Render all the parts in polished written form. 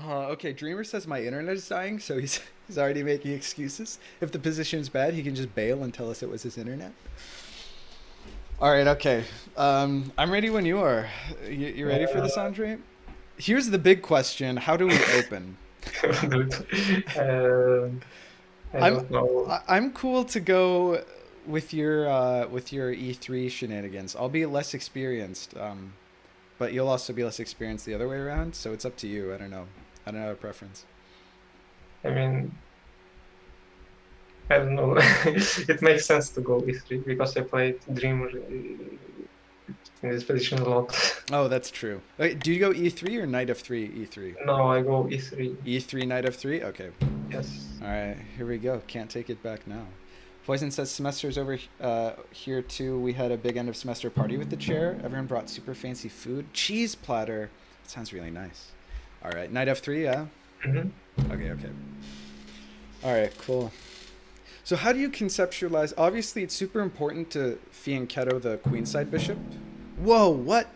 Okay, Dreamer says my internet is dying, so he's already making excuses. If the position's bad, he can just bail and tell us it was his internet. All right, okay. I'm ready when you are. You ready for this, Uh, Andre? Here's the big question: how do we open? Dude, uh, I I'm don't know. I'm cool to go with your E3 shenanigans. I'll be less experienced, but you'll also be less experienced the other way around. So it's up to you. I don't know. I don't have a preference. I mean, I don't know. It makes sense to go E3 because I played Dreamer in this position a lot. Oh, that's true. Wait, do you go E3 or Knight of Three E3? No, I go E3. E3 Knight of Three. Okay. Yes. All right. Here we go. Can't take it back now. Poison says semester's over here too. We had a big end of semester party with the chair. Everyone brought super fancy food. Cheese platter. That sounds really nice. All right. Knight F3. Yeah. Hmm. Okay. Okay. All right. Cool. So how do you conceptualize? Obviously, it's super important to fianchetto the queenside bishop. Whoa! What?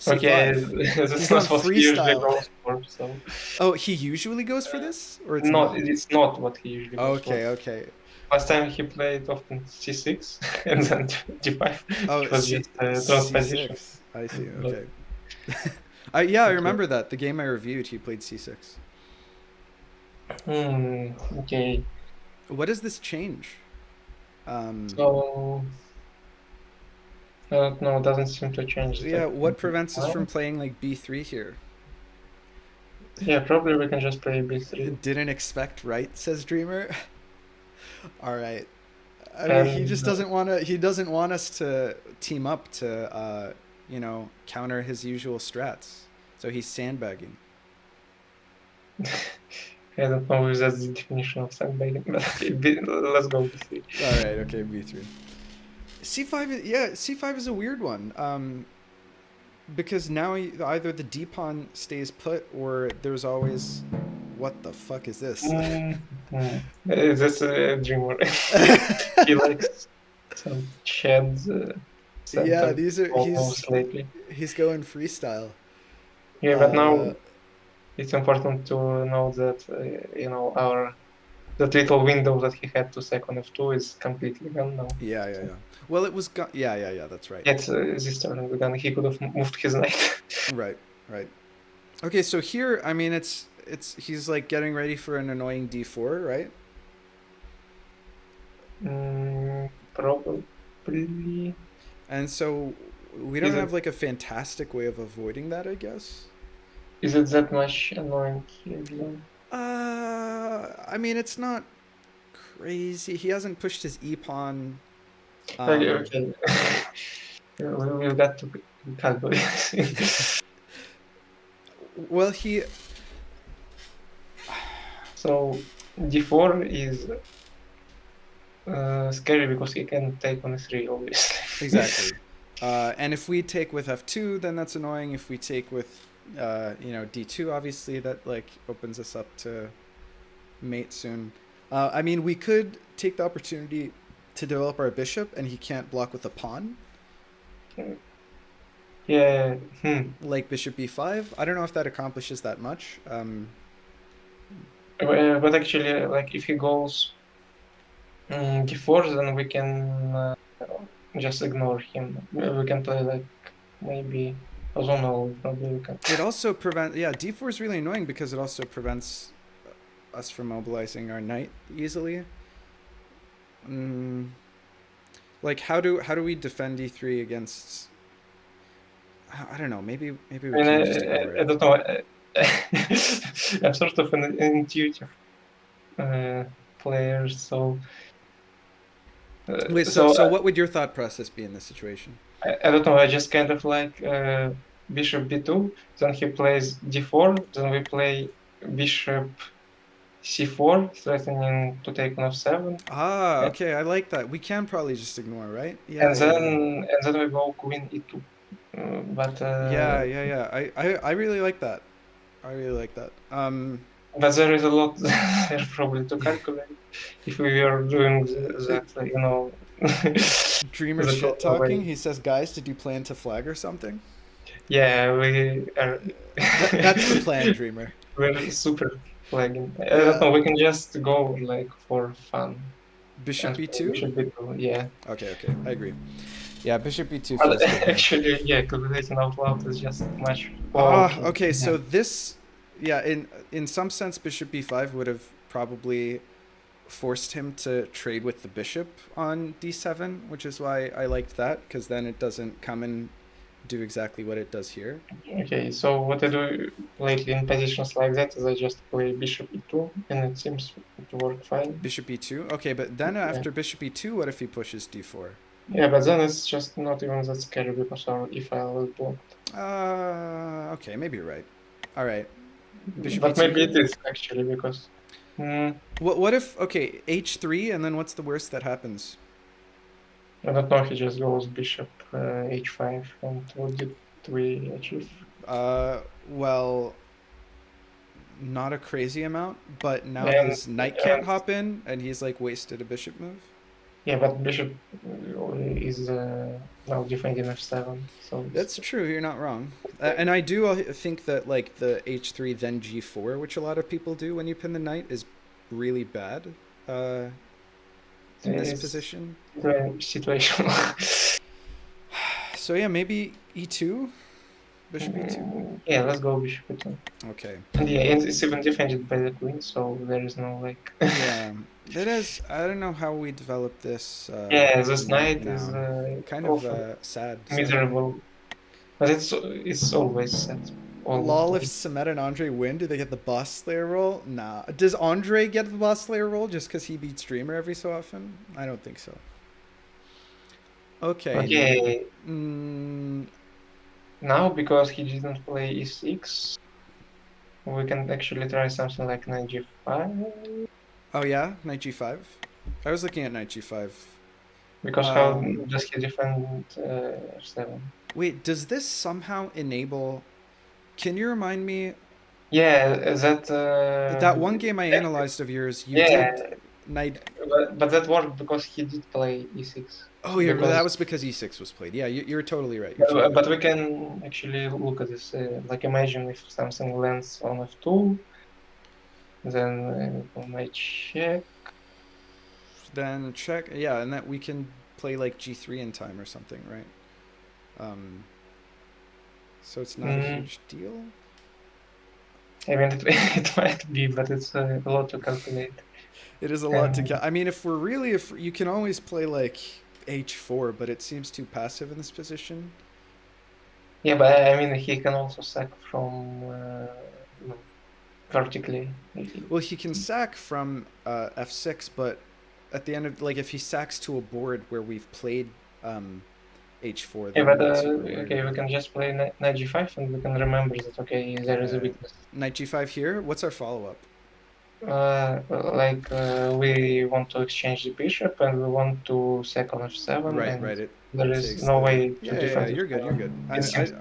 Okay, C5. He's that's going not what he usually freestyle. goes for. So, Oh, he usually goes for this, or it's not not? it's not what he usually goes for. Okay, okay. Last time he played often C6 and then G5, Oh, which was just a transposition. C6. I see. But Okay. Yeah, I okay. remember that. The game I reviewed, he played C6. Okay. What does this change? Um, So I don't know. It doesn't seem to change yeah, that. what prevents us from playing like B3 here? Yeah, probably we can just play B3. Didn't expect, right? Says Dreamer. All right. I mean, he And just doesn't want to. He doesn't want us to team up to, counter his usual strats. So he's sandbagging. I don't know if that's the definition of sandbagging, but okay, let's go B3. All right. Okay. B3. C5. Yeah. C5 is a weird one. Because now either the D pawn stays put or there's always. What the fuck is this? Mm, That's a dreamer. He likes some Chad Yeah. center These are. almost lately. He's going freestyle. Yeah, but Uh. now it's important to know that our that little window that he had to second F2 is completely gone now. Yeah. Yeah. So Yeah. Well, it was. Yeah. Yeah. Yeah. That's right. yet this turn again he could have moved his knight. Right. Right. Okay, so here, I mean, it's he's like getting ready for an annoying D4, right? Probably. And so we don't Is have it like a fantastic way of avoiding that, I guess. is it that much annoying here? I mean, it's not crazy. He hasn't pushed his e pawn. Okay, Um, okay. We've got to calculate. well, he So D4 is scary because he can take on a 3, obviously. exactly. And if we take with F2, then that's annoying. If we take with, D2, obviously that like opens us up to mate soon. I mean, we could take the opportunity to develop our bishop, and he can't block with a pawn, Yeah. like bishop b5. I don't know if that accomplishes that much. But actually, like if he goes D4, then we can just ignore him. We can play like maybe I don't know. Probably we can. It also prevents. Yeah, d4 is really annoying because it also prevents us from mobilizing our knight easily. Mm, like how do we defend e3 against? I don't know. Maybe I we mean, can't just ignore I it. don't know. I'm sort of an intuitive player, so Wait, so so so what would your thought process be in this situation? I don't know. I just kind of like bishop b2. Then he plays d4. Then we play bishop c4, threatening to take on f7. Ah, And okay, I like that. We can probably just ignore, right? Yeah, and yeah, then yeah. and then we go queen e2. But Yeah, yeah, yeah. I really like that. I really like that. but there is a lot there probably to calculate if we were doing that, Dreamer the shit proper talking. way. He says, "Guys, did you plan to flag or something?" Yeah, we are. That's the plan, Dreamer. we're super flagging. I don't Yeah. know. We can just go like for fun Bishop and play b2. bishop b2. Yeah. Okay, okay, I agree. Yeah, bishop b2 But feels good here. actually, yeah, calculating out loud is just much. Oh, Ah, okay. okay. Yeah. So this, yeah, in some sense, bishop b5 would have probably forced him to trade with the bishop on d7, which is why I liked that, because then it doesn't come and do exactly what it does here. Okay. So what I do lately in positions like that is I just play bishop e2, and it seems to work fine. Bishop e2. Okay, but then Yeah. after bishop e2, what if he pushes d4? Yeah, but then it's just not even that scary because our e-file is blocked. Okay, maybe you're right. All right, bishop But e2 maybe it here. is actually because. Mm, What if, okay, h3, and then what's the worst that happens? I don't know. He just goes bishop h5, and what did we achieve? Well, not a crazy amount, but now And, his knight can't and hop in, and he's like wasted a bishop move. yeah, but bishop is now defending f7, so it's That's true. You're not wrong. And I do think that like the h3 then g4, which a lot of people do when you pin the knight, is really bad uh, in this it's position. situational. So yeah, maybe e2, bishop e2. Yeah, let's go bishop e2. Okay. And yeah, it's even defended by the queen, so there is no like. Yeah, that is. I don't know how we develop this Yeah, this knight knight is now. Kind of awful sad. Sadly. miserable, but it's always sad, almost Lol, if always. Samet and Andrey win, do they get the boss slayer role? Nah. Does Andrey get the boss slayer role just because he beats Dreamer every so often? I don't think so. Okay. Okay, Mm, now because he didn't play e6, we can actually try something like knight g5. oh yeah, knight g5. I was looking at knight g5. Because how Um, does he defend f7? wait, does this somehow enable? Can you remind me Yeah, that that one game I analyzed of yours? You did yeah, knight. but that worked because he did play e6. Oh yeah, that Because was because e6 was played. Yeah, you're totally right. You're totally but right. we can actually look at this. Like imagine if something lands on f2, then we might check. Then check. Yeah, and that we can play like g3 in time or something, right? Um, so it's not a Mm, huge deal. I mean, it might be, but it's a lot to calculate. It is a lot to And get. I mean, if you can always play like h4, but it seems too passive in this position. yeah, but I mean, he can also sack from vertically. Well, he can sack from f6, but at the end of like if he sacks to a board where we've played h4, Yeah, then I'm but not super worried okay, we about it. can just play knight g5 and we can remember that, okay, there is a weakness. Knight g5 here. What's our follow up? We want to exchange the bishop and we want to sack on f7 Right, and right. It there is takes no the. way to Yeah, yeah, yeah. defend You're good. You're f7. good. It seems,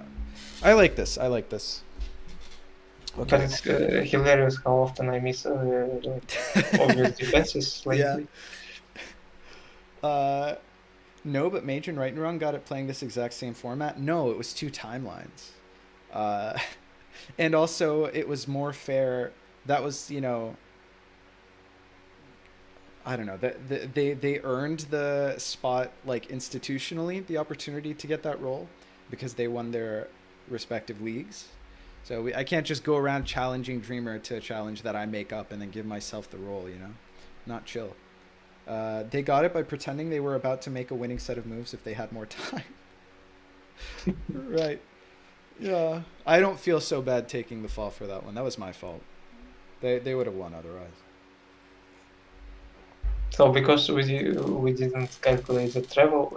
I like this. I like this. but Okay. it's hilarious how often I miss like obvious defenses Yeah. lately. Uh, no, but Major and Right and Wrong got it playing this exact same format. No, it was two timelines. Uh, and also, it was more fair. That was, I don't know. They earned the spot like institutionally, the opportunity to get that role because they won their respective leagues. So I can't just go around challenging Dreamer to a challenge that I make up and then give myself the role. Not chill. They got it by pretending they were about to make a winning set of moves if they had more time. Right. Yeah. I don't feel so bad taking the fall for that one. That was my fault. They would have won otherwise. So because we didn't calculate the travel,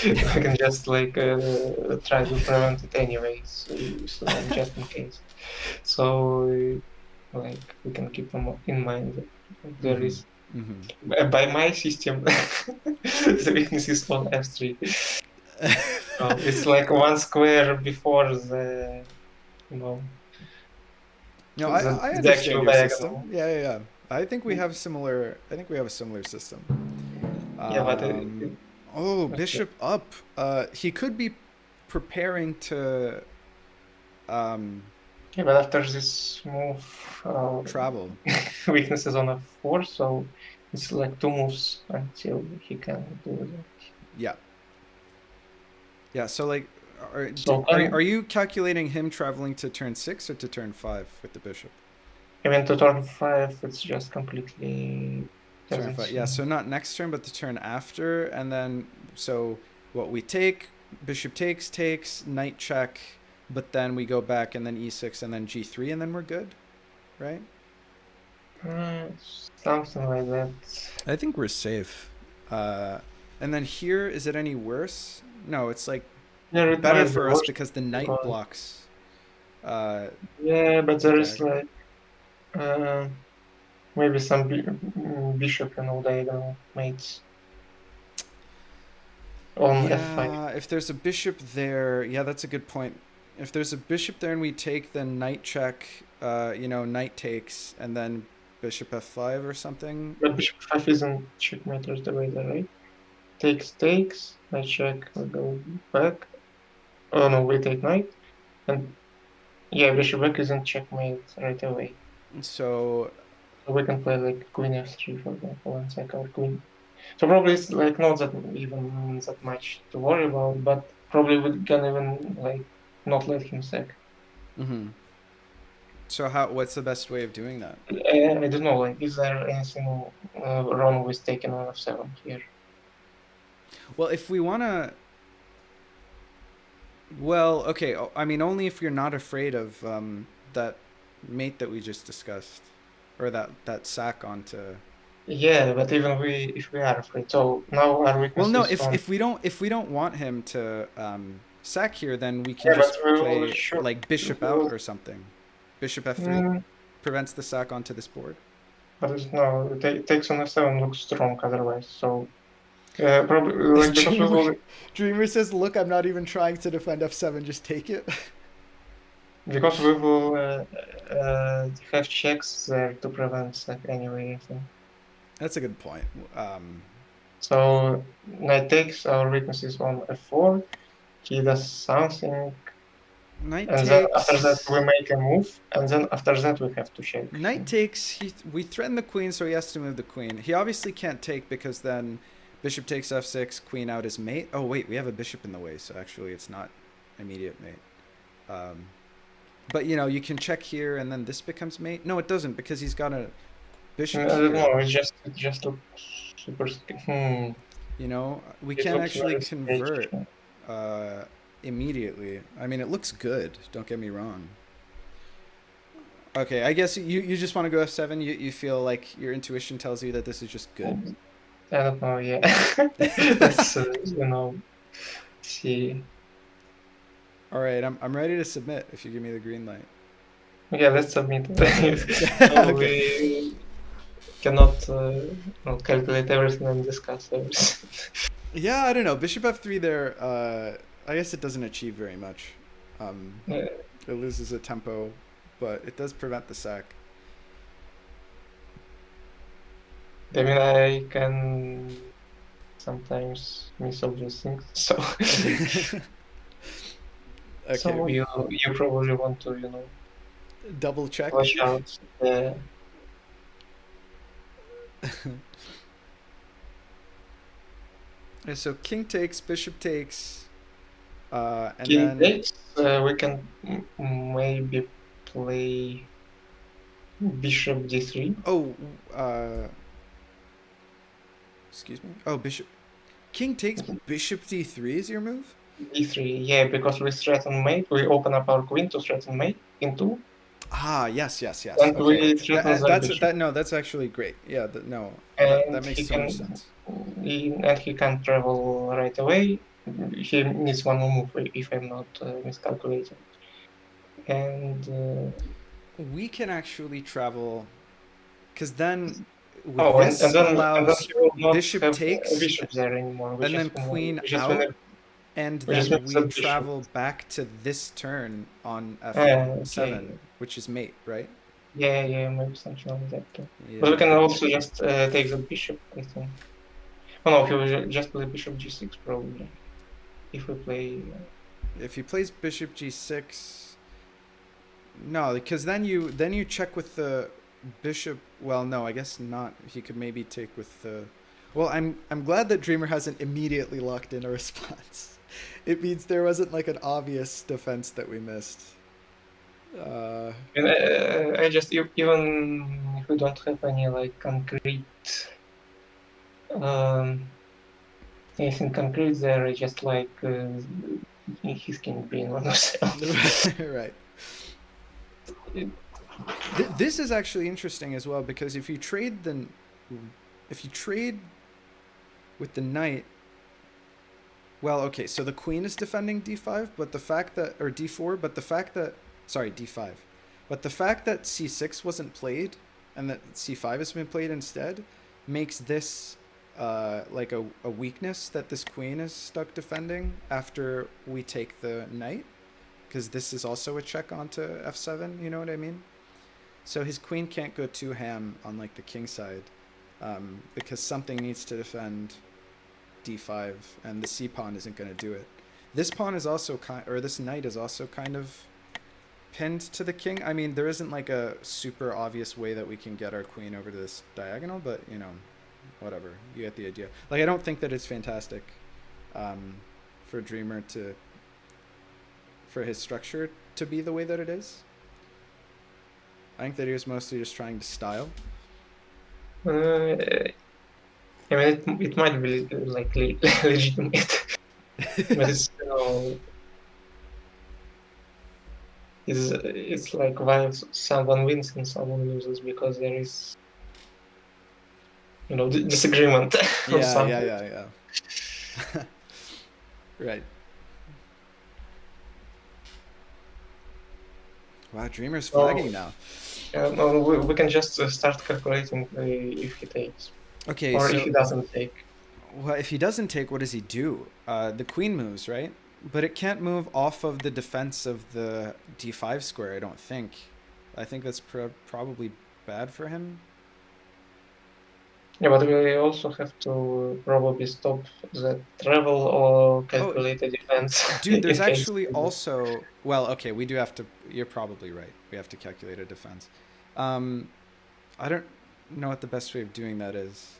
we can just like try to prevent it anyways, so just in case. So like we can keep in mind that there Mm-hmm. is Mm-hmm. by my system the weakness is on f3. So it's like one square before you know No, I the understand actual your system. diagonal. Yeah, yeah, yeah. I think we have similar. I think we have a similar system. Yeah, but Oh, okay. bishop up. He could be preparing to. Um, Yeah, but after this move. our Travel. weaknesses on f4, so it's like 2 moves until he can do that. Yeah. Yeah. So like, So are you calculating him traveling to turn 6 or to turn 5 with the bishop? even to turn 5, it's just completely Turn doesn't 5. Yeah. seem. So not next turn, but the turn after, and then so what we take, bishop takes, knight check, but then we go back and then e6 and then g3 and then we're good, right? Something like that. I think we're safe. And then here, is it any worse? No, it's like Yeah, it better might be for us worse because the knight because blocks uh, yeah, but the there is diagonal. like uh, maybe some bishop, diagonal mates on f5. Yeah, if there's a bishop there, yeah, that's a good point. If there's a bishop there and we take, then knight check, knight takes, and then bishop f5 or something. But bishop 5 isn't checkmate the way there, right? Takes, I check, we go back. Oh no, we take knight. And yeah, bishop back isn't checkmate right away. So, So we can play like queen f3, for example, and sack our queen. So probably it's like not that even that much to worry about, but probably we can even like not let him sack. mm-hmm. So what's the best way of doing that? I don't know, like, is there anything wrong with taking on f7 here? Well, if we want to, well, okay, I mean, only if you're not afraid of that mate that we just discussed, or that sack onto. Yeah, but even if we are afraid, so now our Well, no, weaknesses on. if we don't want him to sack here, then we can Yeah, but just we will play sure. like bishop We out will, or something. Bishop f3 mm, prevents the sack onto this board. but no, takes on f7 looks strong otherwise. So probably like because we Dreamer, will Dreamer says, "Look, I'm not even trying to defend f7. Just take it." have checks there to prevent sack anyway, I think. That's a good point. So knight takes our weaknesses on f4. He does something, Knight and then after that takes. we make a move, and then after that we have to check Knight him. takes. We threaten the queen, so he has to move the queen. He obviously can't take because then bishop takes f6, queen out is mate. Oh wait, we have a bishop in the way, so actually it's not immediate mate. But you can check here, and then this becomes mate. No, it doesn't because he's got a I bishop don't here. know. It just looks super. We It can't looks actually very strange. convert uh, immediately. I mean, it looks good. Don't get me wrong. Okay, I guess you just want to go f7. You feel like your intuition tells you that this is just good. I don't know. Yeah, let's see. All right, I'm ready to submit if you give me the green light. Okay, let's submit. So Okay. we cannot calculate everything and discuss everything. Yeah, I don't know. Bishop f3 there. I guess it doesn't achieve very much. Uh, It loses a tempo, but it does prevent the sack. I mean, I can sometimes miss obvious things. So, Okay, so you probably want to double check. watch out. So king takes, bishop takes, and King then takes. We can maybe play bishop d3. oh, uh, excuse me. Oh, bishop. King takes, bishop d3 is your move. D3, yeah, because we threaten mate. We open up our queen to threaten mate into, Ah, yes, yes, yes. and Okay, we threaten their that's bishop. that. No, that's actually great. Yeah, no, that And makes he so much can, sense. he can travel right away. He needs one more move if I'm not miscalculating. And We can actually travel, because then with oh, and this then allows he will not bishop have a takes, bishop there anymore. and then queen We just win out, it. and We just then mix we the bishop. travel back to this turn on Okay. f7, which is mate, right? Yeah, maybe something like that too. But we Yeah. can also just take the bishop, I think. Oh no, he will just play bishop g6 probably. If we play. If he plays bishop g6, No, because then you check with the bishop. Well, no, I guess not. He could maybe take with the. Well, I'm glad that Dreamer hasn't immediately locked in a response. It means there wasn't like an obvious defense that we missed. Uh, And I just even if we don't have any like concrete um, anything concrete there, I just like his king being one of them. right. This is actually interesting as well because if you trade with the knight, well, okay, so the queen is defending d5, but the fact that or d4, but the fact that sorry d5, but the fact that c6 wasn't played and that c5 has been played instead makes this like a weakness that this queen is stuck defending after we take the knight, because this is also a check onto f7. You know what I mean? So his queen can't go too ham on like the king side, because something needs to defend d5, and the c pawn isn't going to do it. This pawn is also this knight is also kind of pinned to the king. I mean, there isn't like a super obvious way that we can get our queen over to this diagonal, but you know, whatever. You get the idea. Like, I don't think that it's fantastic for Dreamer for his structure to be the way that it is. I think that he was mostly just trying to style. I mean, it might be like legitimate, but it's it's like why someone wins and someone loses because there is disagreement on Yeah, some. yeah. Right. Wow, Dreamer's flagging now. No, we can just start calculating if he takes, Okay, or so if he doesn't take. well, if he doesn't take, what does he do? The queen moves, right? But it can't move off of the defense of the d5 square, I don't think. I think that's probably bad for him. Yeah, but we also have to probably stop the travel or calculate the defense. Dude, there's in case. actually also... Well, okay, we do have to... You're probably right. We have to calculate a defense. I don't know what the best way of doing that is.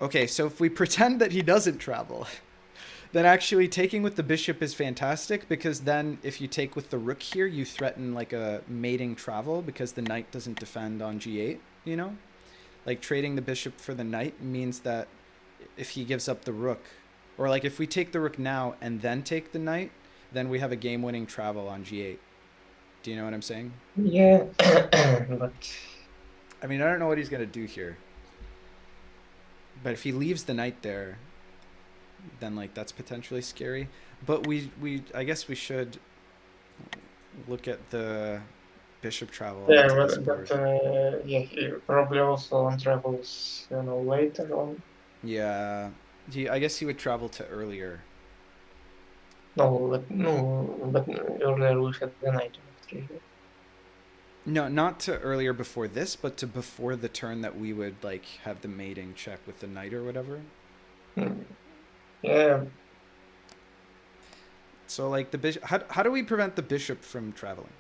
Okay, so if we pretend that he doesn't travel, then actually taking with the bishop is fantastic, because then if you take with the rook here, you threaten like a mating travel because the knight doesn't defend on g8, you know? Like, trading the bishop for the knight means that if he gives up the rook, or like if we take the rook now and then take the knight, then we have a game-winning travel on g8. Do you know what I'm saying? Yeah, but I mean, I don't know what he's going to do here. But if he leaves the knight there, then like that's potentially scary. But I guess we should look at the bishop travel yeah, onto this board. yeah, he probably also untravels, later on. Yeah, I guess he would travel to earlier. No, but earlier we had the knight on f3. No, not to earlier before this, but to before the turn that we would like have the mating check with the knight or whatever. Yeah. So like the bishop, how do we prevent the bishop from traveling?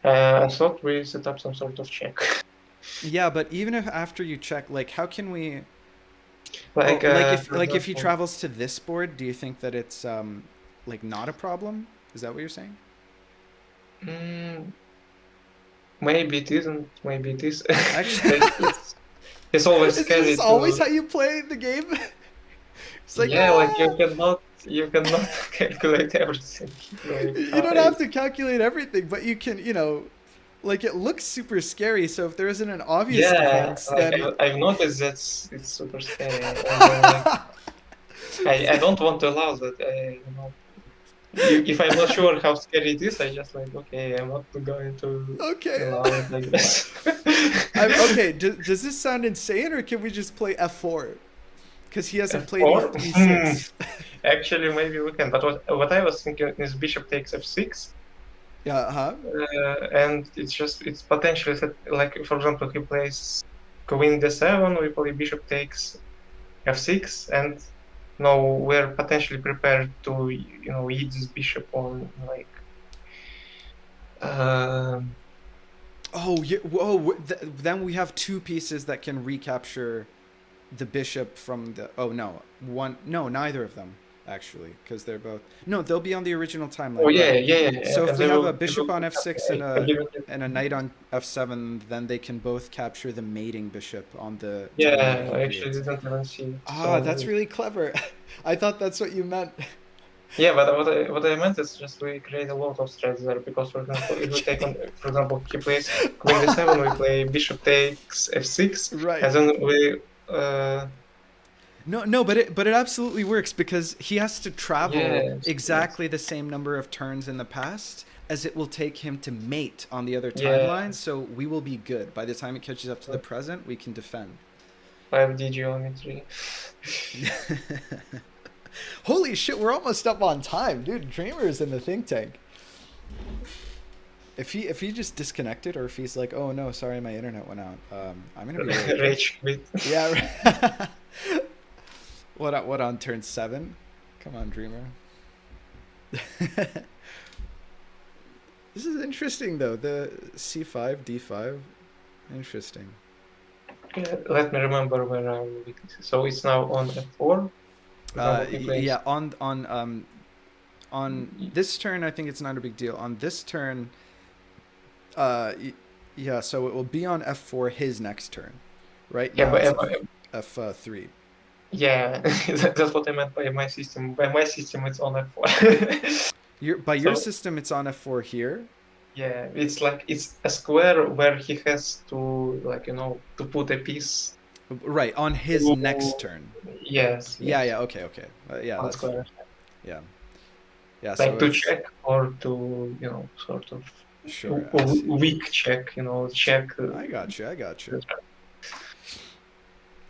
I thought we set up some sort of check. Yeah, but even if after you check, like how can we... Like, if he travels to this board, do you think that it's like not a problem? Is that what you're saying? Maybe it isn't. Maybe it is. Actually, it's always is scary. this always how you play the game? It's like, yeah, like you cannot calculate everything. Like, you don't have to calculate everything, but you can, like it looks super scary. So if there isn't an obvious defense, like then I've noticed that it's super scary. I don't want to allow that. If I'm not sure how scary it is, I just like, okay, I'm not going to allow it like this. Okay, does this sound insane, or can we just play f4? Because he hasn't played e6. Actually, maybe we can. But what I was thinking is bishop takes f6. Yeah, and it's potentially like, for example, he plays queen d7, we play bishop takes f6, and we're potentially prepared to eat this bishop on like Um, Oh, yeah. Whoa. Then we have two pieces that can recapture the bishop from the. Oh no, one. No, neither of them actually, because they're both. No, they'll be on the original oh timeline, yeah, right? yeah, yeah, So if and we have a they bishop will on pick up f6 and a given. a knight on f7, then they can both capture the mating bishop on the timeline that Yeah, he I actually creates. didn't even see it. Ah, that's So really clever. I thought that's what you meant. yeah, but what I meant is just we create a lot of threads there because, for example, if we take Okay. on, for example, he plays queen d7, we play bishop takes f6, Right. and then we No, no, but it absolutely works because he has to travel yes, yes, exactly the same number of turns in the past as it will take him to mate on the other yeah, timeline. So we will be good by the time it catches up to the present. We can defend. 5D geometry. Holy shit, we're almost up on time, dude. Dreamer is in the think tank. If he just disconnected or if he's like, oh no, sorry, my internet went out. I'm gonna be really pissed. Rage quit. Yeah. What on turn 7? Come on, Dreamer. This is interesting though. The c5 d5, interesting. Let me remember where our weaknesses. So it's now on f4. For example, he plays. Yeah. On this turn, I think it's not a big deal. On this turn, yeah. So it will be on f4 his next turn. Right Yeah, now it's but f3. yeah, that's what I meant by my system. By my system, it's on f4. By your So system, it's on f4 here. yeah, it's like it's a square where he has to like to put a piece. Right on his next To, turn. yes, Yeah. yes, Yeah. Okay. Okay. Yeah. on That's fair. square. Yeah. Yeah. Like So to it's check or to sort of sure. I see. weak check. Check. I got you. I got you.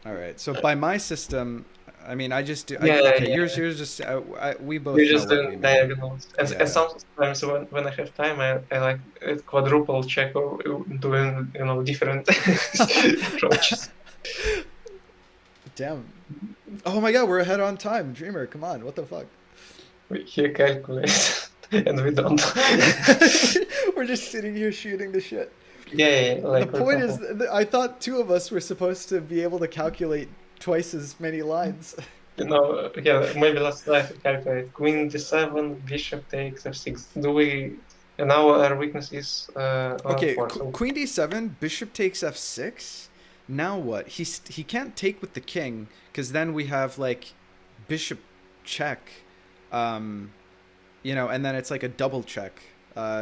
All right. So by my system, I mean I just do. Yeah, Okay. yeah. Yours just. We You're both know just what we doing mean. diagonals. And Yeah. sometimes when I have time, I like quadruple check or doing different approaches. Damn. Oh my God, we're ahead on time. Dreamer, come on. What the fuck? He calculates and we don't. We're just sitting here shooting the shit. Yeah, The like for point is, example, I thought two of us were supposed to be able to calculate twice as many lines. yeah, maybe last night we calculate Queen d7, Bishop takes f6. Do we? And now our weakness is on Okay, f4. So Queen d7, Bishop takes f6. Now what? He can't take with the king because then we have like Bishop check, um, and then it's like a double check.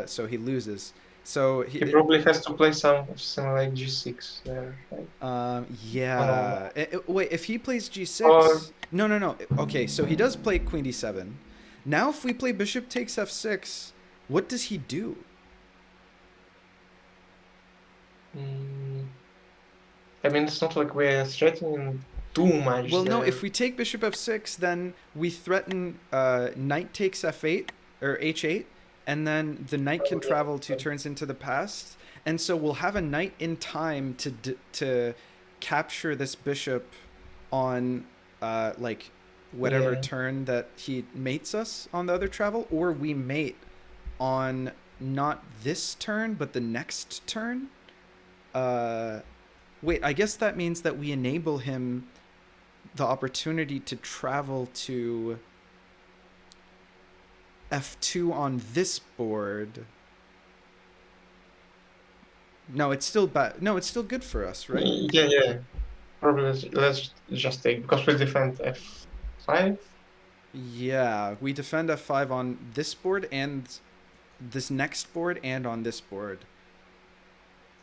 So he loses. So he probably has to play something like g6 there, right? Oh no. yeah. Wait, if he plays Or g6, no, no, no. Okay, so he does play Queen d7. Now, if we play Bishop takes f6, what does he do? mm, I mean, it's not like we're threatening too much Well, no. there. If we take Bishop f6, then we threaten Knight takes f8 or h8, and then the knight can travel 2 turns into the past, and so we'll have a knight in time to capture this bishop on like whatever Yeah. turn that he mates us on the other travel, or we mate on not this turn but the next turn. Uh, Wait, I guess that means that we enable him the opportunity to travel to f2 on this board. No, it's still bad. No, it's still good for us, right? Yeah, yeah. Probably let's just take because we defend f5. Yeah, we defend f5 on this board and this next board and on this board.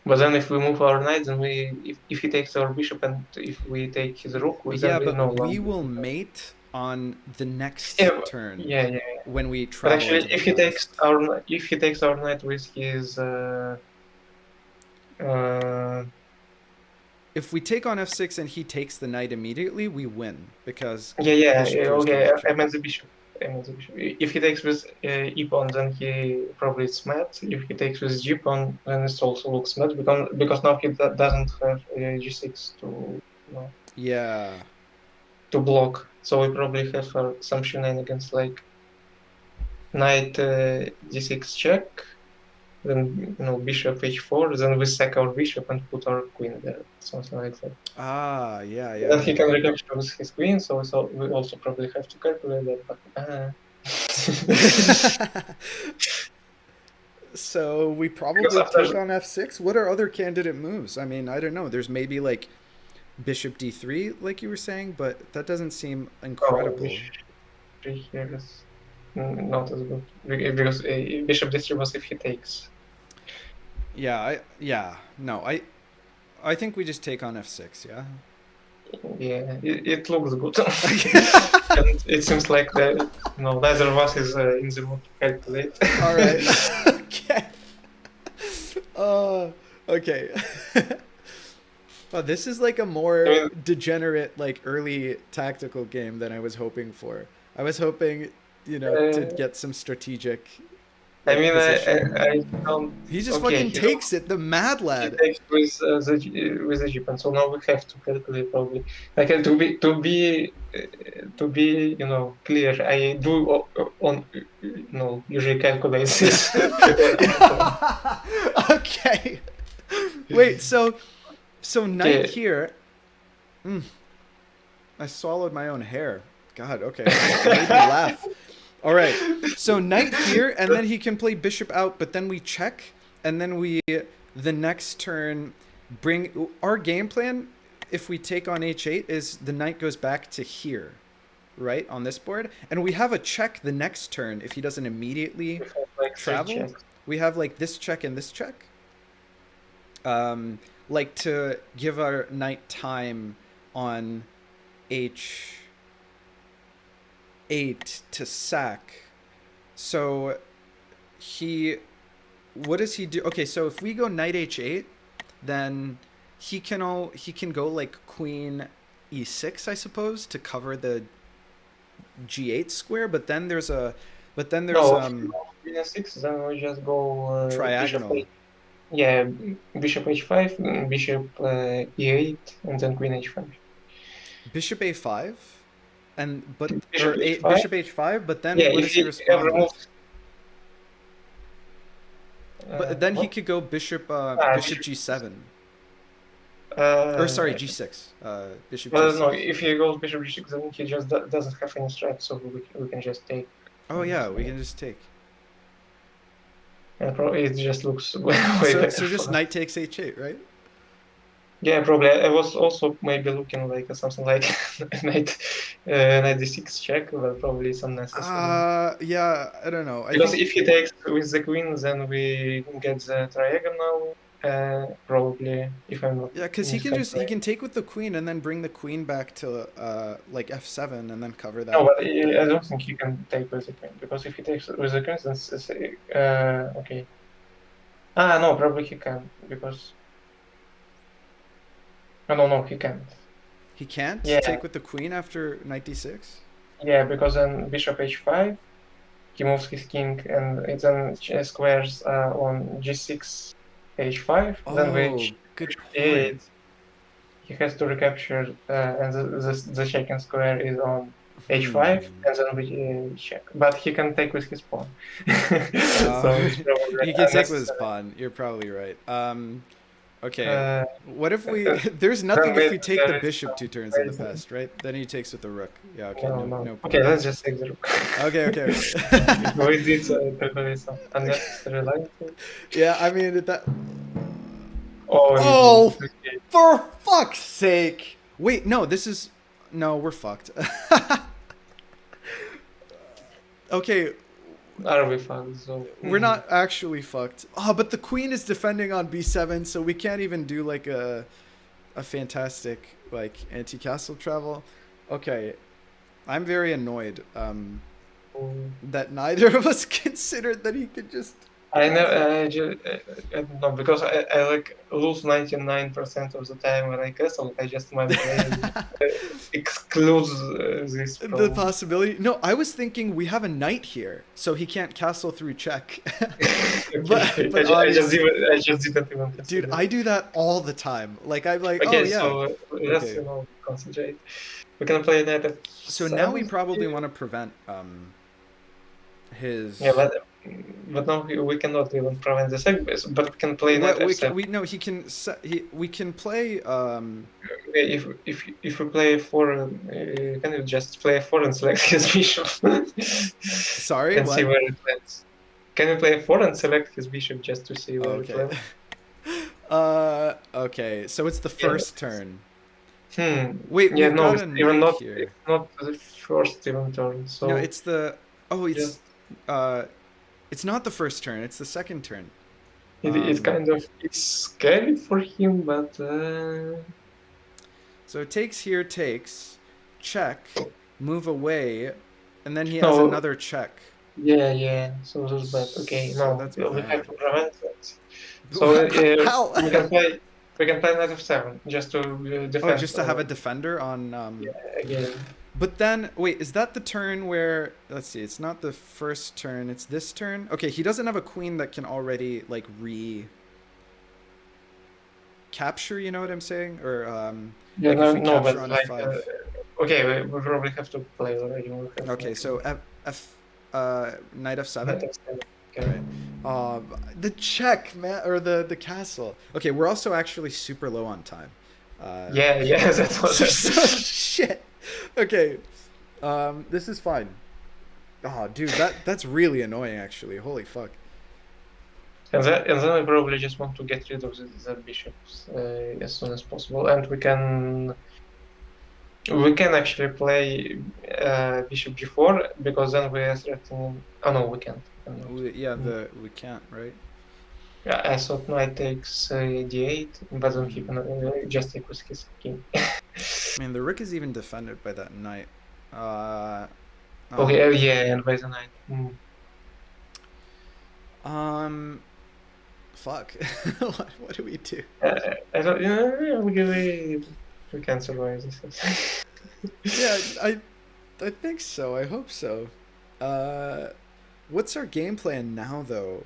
But then if we move our knight, then if he takes our bishop and if we take his rook, then Yeah, we but no we longer will defend. mate on the next Yeah, turn yeah, yeah. when we But travel actually, into the past. if he takes our knight with his uh If we take on f6 and he takes the knight immediately, we win because yeah, yeah, bishop yeah, draws okay, double I check. meant the bishop. I meant the bishop. If he takes with e pawn, then he probably is mad. If he takes with g pawn, then it also looks mad because now he doesn't have g6 to Yeah. to block. So we probably have some shenanigans like knight d6 check, then bishop h4, then we sack our bishop and put our queen there, something like that. Ah, yeah, yeah, Then he yeah. can recapture with his queen, so we also probably have to calculate that, but So we because probably take after on f6. What are other candidate moves? I mean, I don't know. There's maybe like bishop d3, like you were saying, but that doesn't seem oh, incredible. bishop here is not as good because bishop d3 was if he takes. Yeah, no, I think we just take on f6. Yeah. Yeah, it looks good, and it seems like that neither of us is in the mood to calculate. All right. Okay. Uh, okay. Well, this is like a I more mean, degenerate, like early tactical game than I was hoping for. I was hoping, to uh, get some strategic, I like mean, I positioning. don't. He just Okay, fucking takes it, the mad he lad. takes with the Japan, so now we have to calculate probably. Like to be clear, I do on usually calculate this before I'm playing. Okay. Wait, so knight Okay, here. I swallowed my own hair. God, okay. It made me laugh. All right. So knight here, and then he can play bishop out, but then we check, and then the next turn, bring our game plan. If we take on h8, is the knight goes back to here, right on this board, and we have a check the next turn if he doesn't immediately we have like three travel. checks. We have like this check and this check, like to give our knight time on h8 to sack. So he, what does he do? Okay, so if we go knight h8, then he can go like queen e6, I suppose, to cover the g8 square. But then there's No, if you go queen 6, then we just go bishop triagonal. yeah, bishop h5, bishop e8, and then queen h5. Bishop a5, and but Bishop or a h5. bishop h5. But Yeah, then what if does he he have respond with? removed. But then he What? could go bishop Bishop. g7, or sorry, Uh, g6. Bishop well, no, g6. if he goes bishop g6, then he just doesn't have any strike, so we can just take. Oh yeah, we can just take. And probably it just looks way So better so just for us. knight takes h8, right? Yeah, probably. I was also maybe looking like something like knight, knight d6 check, but probably it's unnecessary. Yeah, I don't know. I Because think if he takes with the queen, then we get the triagonal, probably, if I'm not yeah, because he miscalculating. can take with the queen and then bring the queen back to like f7 and then cover No, that but I there. don't think he can take with the queen, because if he takes with the queen, then okay. No, probably he can, because... no, he can't. He can't Yeah, take with the queen after knight d6. yeah, because then bishop h5, he moves his king, and it then squares on g6, h5, then we Oh, good bishop point. e8. He has to recapture, and the second square is on h5, Hmm. and then we check. But he can take with his pawn, Uh, so it's probably he can take with his unnecessary. pawn. You're probably right. Okay. Uh, What if we? There's then nothing if we, we take the there is bishop some 2 turns in the crazy. past, right? Then he takes with the rook. Yeah. Okay. No, No. no. No Okay, point. let's just take the rook. Okay. Okay. Okay. We did probably some unnecessary line. Yeah. I mean that. OMG. Oh, for fuck's sake! Wait. No. This is. No. We're fucked. Okay. Are we fun? So, We're not actually fucked. Oh, but the queen is defending on b7, so we can't even do like a fantastic like anti-castle travel. Okay, I'm very annoyed mm. that neither of us considered that he could just. I know, I don't know, because I like lose 99% of the time when I castle. I just my brain excludes this The from. possibility. No, I was thinking we have a knight here, so he can't castle through check. Okay, but I, but ju- obviously, I just didn't even dude, consider. I do that all the time. Like I'm like, oh Okay, yeah, so let's okay. concentrate. We can play knight So now we f7. probably want to prevent Yeah, his. but but now we cannot even prevent the sack, but we can play knight What f7. we no he can we can play Okay, if we play f4, can you just play f4 and select his bishop sorry, and see what? where it lands? Can we play f4 and select his bishop just to see where it Okay. lands? Okay, so it's the Yeah. first turn. Hmm. Wait, Yeah, we've no, got it's a even knight not. here. It's not the first even turn. No, So it's the oh, just uh it's not the first turn, it's the second turn. it Um kind of it's scary for him, but so takes here, takes, check, move away, and then he has no. another check. Yeah. So that's bad. Okay, So no, that's we have bad. to prevent that. So How? we can play. We can play knight f7 just to Oh, defend just to have a defender on again. but then wait, is that the turn where let's see, it's not the first turn, it's this turn. Okay, he doesn't have a queen that can already like capture, you know what I'm saying? Or Yeah, like if no, we no, capture but on like, f5. okay, we probably have to play already. We have Okay, like so knight knight f7. f7. All Okay. right. The check, man, or the castle. Okay, we're also actually super low on time. Yeah, that's what. So shit. Okay. This is fine. Oh, dude, that's really annoying actually. Holy fuck. And then we probably just want to get rid of the bishops as soon as possible, and we can actually play bishop g4 because then we are threatening. Oh no, we can't. We cannot. Yeah, Mm. we can't, right? Yeah, I thought knight takes d8, but then he Mm. can just take with his king. Man, the rook is even defended by that knight. Uh, Okay, oh. yeah, and by the knight. Mm. Um, fuck. What do we do? I don't. Yeah, we can survive this. Yeah, I think so. I hope so. Uh, what's our game plan now, though?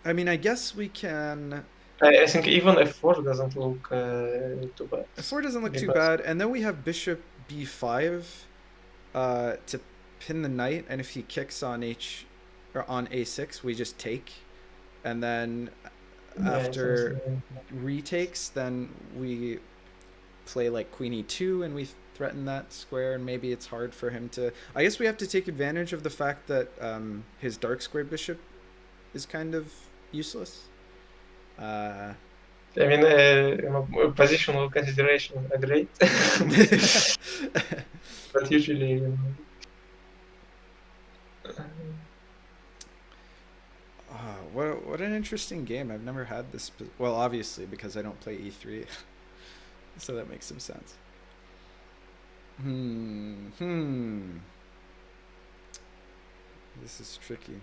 I mean, I guess we can. I think even f4 doesn't look too bad F4 doesn't look too because bad, and then we have bishop b5 to pin the knight, and if he kicks on h or on a6, we just take, and then yeah, after something. retakes, then we play like queen e2, and we threaten that square, and maybe it's hard for him to. I guess we have to take advantage of the fact that his dark square bishop is kind of useless. Uh, I mean, positional consideration are great, but usually, what an interesting game. I've never had this. Well, obviously because I don't play e3, so that makes some sense. Hmm. This is tricky.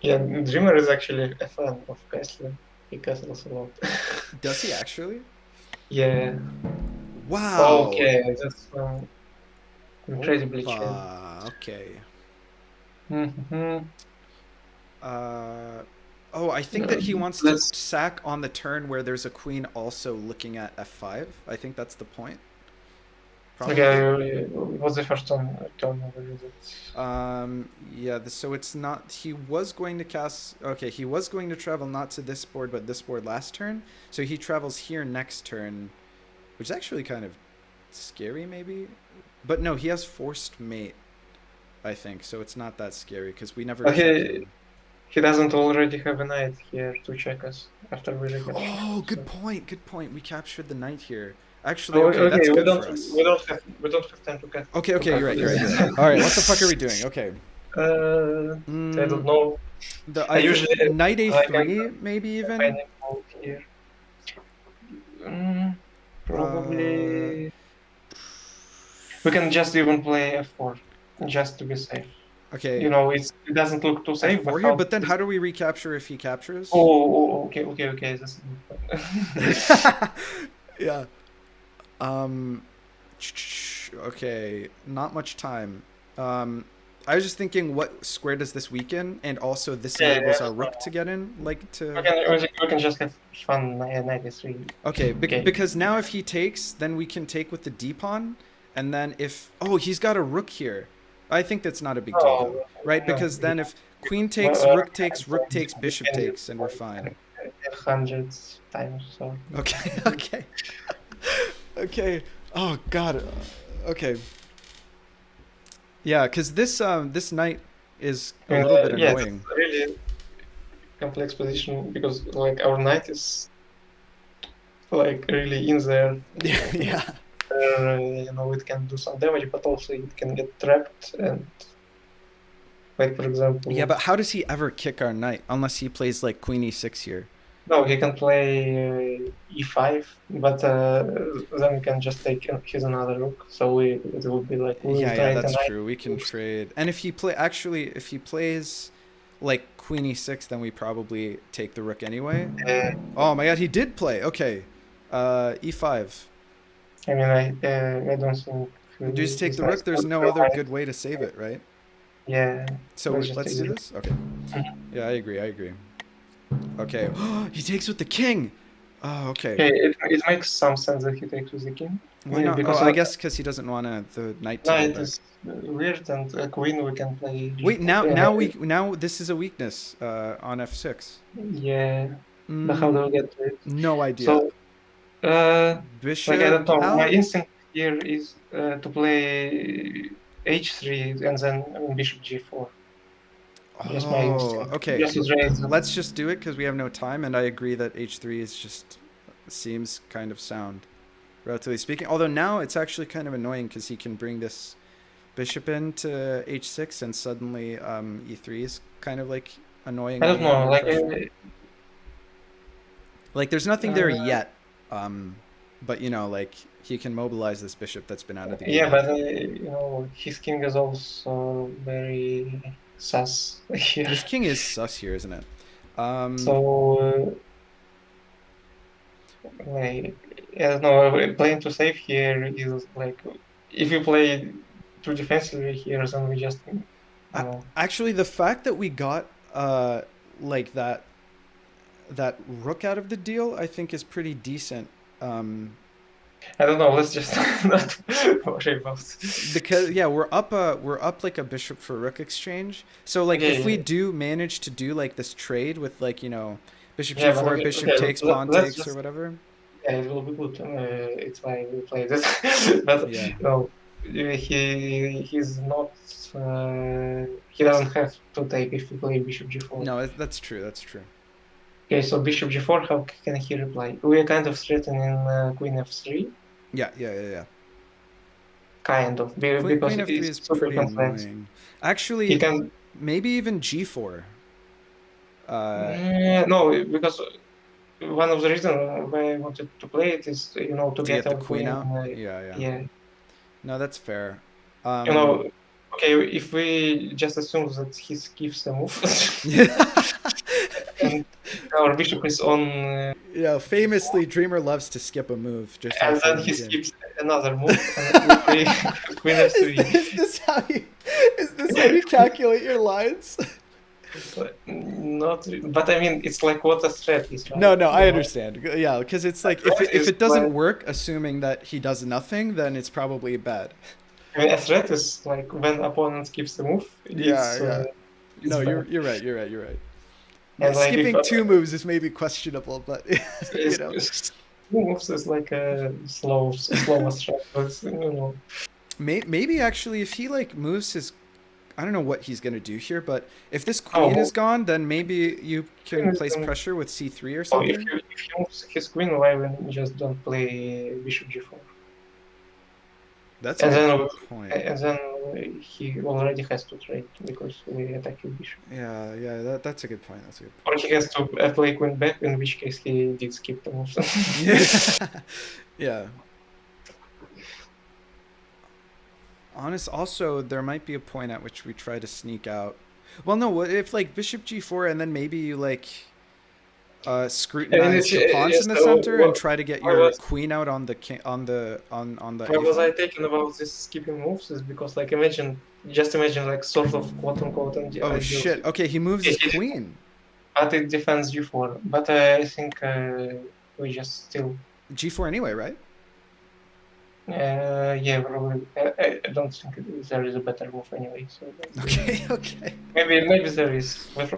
yeah, Dreamer is actually a fan of Castle. He castles a lot. Does he actually? Yeah. Wow. Okay, that's incredibly chill. Okay. Mm-hmm. Oh, I think that he wants to Let's. sack on the turn where there's a queen also looking at f5. I think that's the point. Probably. Okay, what's the first turn over? Is it? Yeah, so it's not. He was going to cast. Okay, he was going to travel not to this board, but this board last turn. So he travels here next turn, which is actually kind of scary, maybe. But no, he has forced mate, I think. So it's not that scary because we never check Okay, him. he doesn't already have a knight here to check us after we recapture. Oh, good So. point. Good point. We captured the knight here. Actually, Oh, okay, that's okay, good for us. we don't have time to cut to Okay, you're right. You're right. calculate. You're right. All right, what the fuck are we doing? Okay. uh, I don't Mm, know. I I think usually knight I can a3 maybe even. combining both here. Mm, Uh, probably we can just even play f4 just to be safe. okay, You know, it doesn't look too safe, but f4 here. how? But then how do we recapture if he captures? Okay. That's a good point. Yeah. Um. Okay. Not much time. Um. I was just thinking, what square does this weaken? And also, this Yeah, enables our that's fine. rook to get in, like We to. can we can just have fun 93 Okay, game. because now if he takes, then we can take with the d pawn, And then if he's got a rook here. I think that's not a big deal though, Oh, right? no, Because then if queen well, takes, rook takes, bishop defend it takes, and we're fine. hundreds times. So Okay, okay, okay. Oh God. Okay. Yeah, because this knight is I a mean, little bit yeah, it's annoying. really complex position because like our knight is like really in there. Yeah. It can do some damage, but also it can get trapped. And like for Yeah, example, but how does he ever kick our knight unless he plays like queen e6 here? no, he can play e5, but then we can just take his another rook. So it would be like we will Yeah, trade the that's knight. true. We can trade. And if he plays like queen e6, then we probably take the rook anyway. Uh, Oh my god, he did play. Okay. E5. I mean, I don't think Do you just take this the knight rook? There's would no other provide. good way to save it, right? Yeah, So let's just let's take do the this? Okay. rook. Yeah, I agree. I agree. Okay. He takes with the king. Oh, okay. Okay, it makes some sense that he takes with the king. Why not? Oh, Because I guess because he doesn't want the knight to go knight back. is weird, and a queen we can play Wait, g4. now this is a weakness on f6. Yeah, but how Mm, do we get to it? no idea. So, uh, like I don't Bishop know. My L. instinct here is to play h3 and then bishop g4. Just my Oh, instinct. okay. Just to trade them. Let's just do it because we have no time, and I agree that h3 is just seems kind of sound, relatively speaking. Although now it's actually kind of annoying because he can bring this bishop into h6, and suddenly e3 is kind of like I don't annoyingly know. under Like, pressure. Like there's nothing there uh, yet, but like he can mobilize this bishop that's been out of the yeah, game. but his king is also very sus here. His king is sus here, isn't it? Um, So, like, I don't know. Playing to save here is like if you play too defensively here, then we just I don't know. Actually, the fact that we got like that rook out of the deal, I think is pretty decent. Um, I don't know. Let's just not worry about. because yeah, we're up like a bishop for rook exchange. So like if we Okay, do manage to do like this trade with like bishop yeah, but g4, okay, bishop takes, pawn let's takes, or just whatever. yeah, it will be good. It's why we play this, but Yeah. he's not. He doesn't have to take if we play bishop g4. No, that's true. That's true. Okay, so bishop g4. How can he reply? We are kind of threatening queen f3, Yeah, yeah, yeah, yeah. kind of, because Queen f3 it's is super pretty complex. annoying. He Actually, can maybe even g4. no, because one of the reasons why I wanted to play it is to To get get the our queen queen. out. Yeah, yeah. Yeah, No, that's fair. you know. Okay, if we just assume that he skips a move, and our bishop is on g4, Famously, Dreamer loves to skip a move just and halfway then through he the game. skips another move, and we play queen f3. Is this how you calculate your lines? Not, but I mean, it's like what a threat is, right? No, I understand. Yeah, because it's like if Threat if is it doesn't like, work, assuming that he does nothing, then it's probably bad. I mean, a threat is like when opponent skips a move, Yeah, yeah. it's No, bad. you're right. You're right. You're right. And like if Skipping two moves is maybe questionable, but you know, moves is like a slow threat, but maybe actually if he like moves his, I don't know what he's gonna do here, but if this queen is Oh, gone, then maybe you can queen is place pressure with c3 or oh, if something. if he moves his queen, why we just don't play bishop g4? That's a And good then point. and then he already has to trade because we attack his bishop. Yeah, yeah, that's a good point. That's a good Or he has to play queen back, in which case he did skip the moves. point. Yeah. Also, there might be a point at which we try to sneak out. Well, no, what if like bishop g4 and then maybe you like I mean, scrutinize the pawns in yes, the center and what, try to get why your was queen out on the on the why was I a5? taken about this skipping moves is because like just imagine like sort of quote unquote Oh ideal, shit. Okay, he moves his queen. but it defends g4. But I think we just still G4 anyway, right? Yeah, probably. I don't think there is a better move anyway, so let's do that. Okay, okay. Maybe there is, but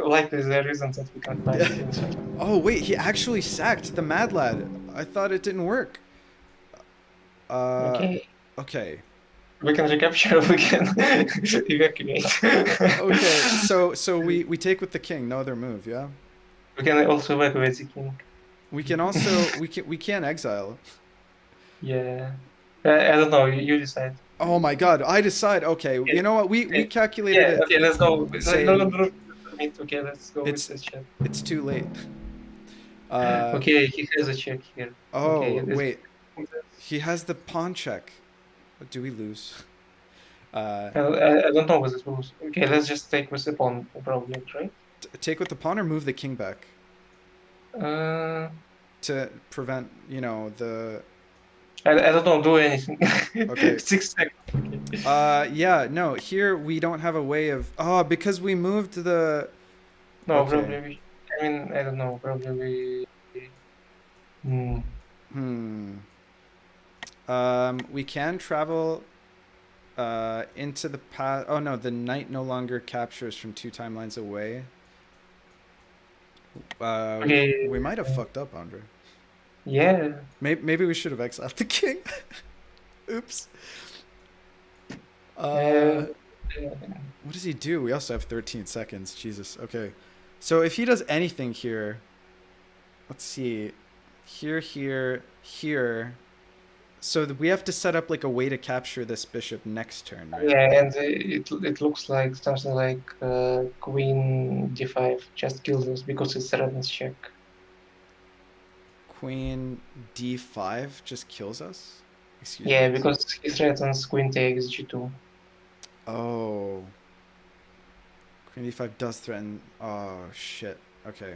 likely there isn't that we can find in such. Oh wait, he actually sacked the Mad Lad. I thought it didn't work. Uh, Okay, okay. we can recapture, we can evacuate. Okay, so we take with the king, no other move, yeah? We can also evacuate the king. We can also we can exile. Yeah. I don't know, you decide. Oh my god, I decide. Okay, Okay, you know what? We okay. calculated Yeah, it okay, let's go. No, no, saying no, okay, let's go with it's this chat. it's too late. Uh Okay, he has a check here. Okay, oh, it is. wait. He has the pawn check. Do we lose? Uh I don't know what this was. Okay, let's just take with the pawn, probably, right? take with the pawn or move the king back Uh, to prevent, the I don't know, do anything. okay. 6 seconds. Okay. Yeah, no, here we don't have a way of because we moved the No, okay. probably I mean, I don't know, probably Hmm. Hmm. We can travel into the past. Oh no, the knight no longer captures from 2 timelines away. Okay, We might have fucked up, Andre. yeah. Maybe we should have exiled the king. Oops. Uh, Uh, what does he do? We also have 13 seconds. Jesus. Okay. So if he does anything here, let's see. Here, here, here. So we have to set up like a way to capture this bishop next turn, right? yeah, and it looks like something like Queen D5 just kills us because it's Reven's check. Queen d5 just kills us? Excuse me? Yeah, because he threatens Queen takes G2. Oh. Queen d5 does threaten. Oh, shit. Okay.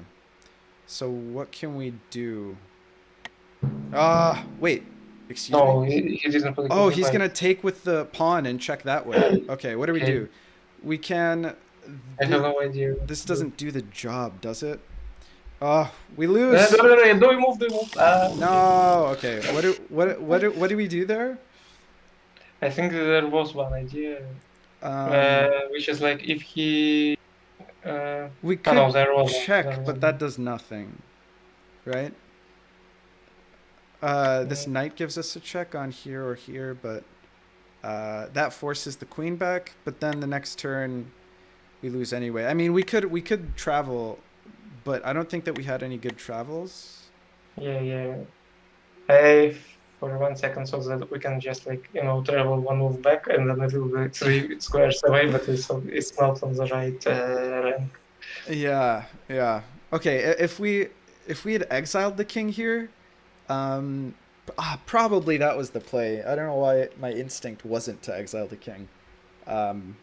So what can we do? Wait. Excuse me? No, he didn't play Oh, Queen he's D5. gonna take with the pawn and check that way. Okay, what do we Okay, do? We can... I have no idea what This to do. doesn't do the job, does it? Oh, we lose! Do we move? Do we move? Okay. No! Okay, what do we do there? I think there was one idea, Um, which is like if he. Uh, we oh could no, there was one. There check, was but that one. does nothing, right? This Yeah. knight gives us a check on here or here, but that forces the queen back. But then the next turn we lose anyway. I mean, we could travel, but I don't think that we had any good travels. Yeah. I for 1 second thought that we can just like travel one move back and then it will be 3 squares away, but it's not on the right rank. Yeah, yeah. Okay, if we had exiled the king here, um, probably that was the play. I don't know why my instinct wasn't to exile the king. Um,